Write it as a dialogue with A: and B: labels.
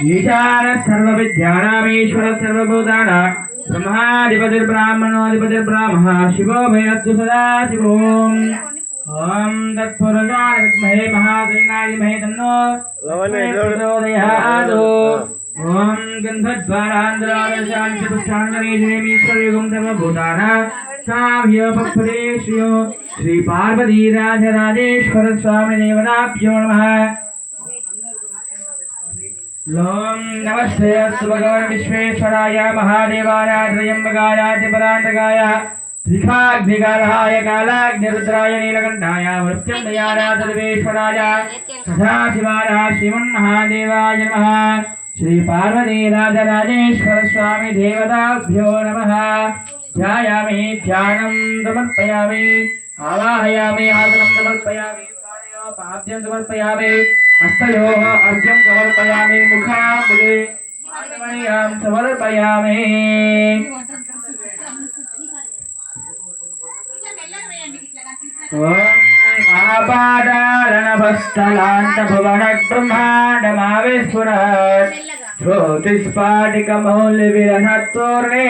A: ईशान सर्वविद्यानामीश्वर सर्वभूतानां ब्रह्माधिपतिर्ब्राह्मणोऽधिपतिर्ब्राह्मः शिवो भैरस्तु सदा शिवो ओम तत्पुरुषाय विद्महे महासेनाय धीमहि तन्नो प्रचोदयात् ओम गन्धद्वारान्धरारशान्तिपुष्टान्गणेशनेमीश्वरयुगं सर्वभूतानां साम्योपस्फुटे श्रियो श्री पार्वती राजराजेश्वर स्वामी देवताभ्यो नमः लोम नमस्ते अस्तु भगवान् विश्वेश्वराय महादेवाय त्र्यम्बकाय त्रिपुरान्तकाय त्रिकाग्निकालाय कालाग्निरुद्राय नीलकण्ठाय मृत्युञ्जयाय सर्वेश्वराय सदाशिवाय श्रीमन्महादेवाय नमः श्री पार्वती राजराजेश्वर स्वामी देवताभ्यो नमः ध्यायामि ध्यानं समर्पयामि आवाहयामि आसनं समर्पयामि पाद्यं समर्पयामि हस्तयोः अर्घ्यं समर्पयामि मुखाम्बुजे पाणिमणिं समर्पयामि आपादारणभस्तलान्तभुवनब्रह्माण्डमाविस्फुरत् श्रोतिस्फाटिकमौल्यविरहत्पूर्णे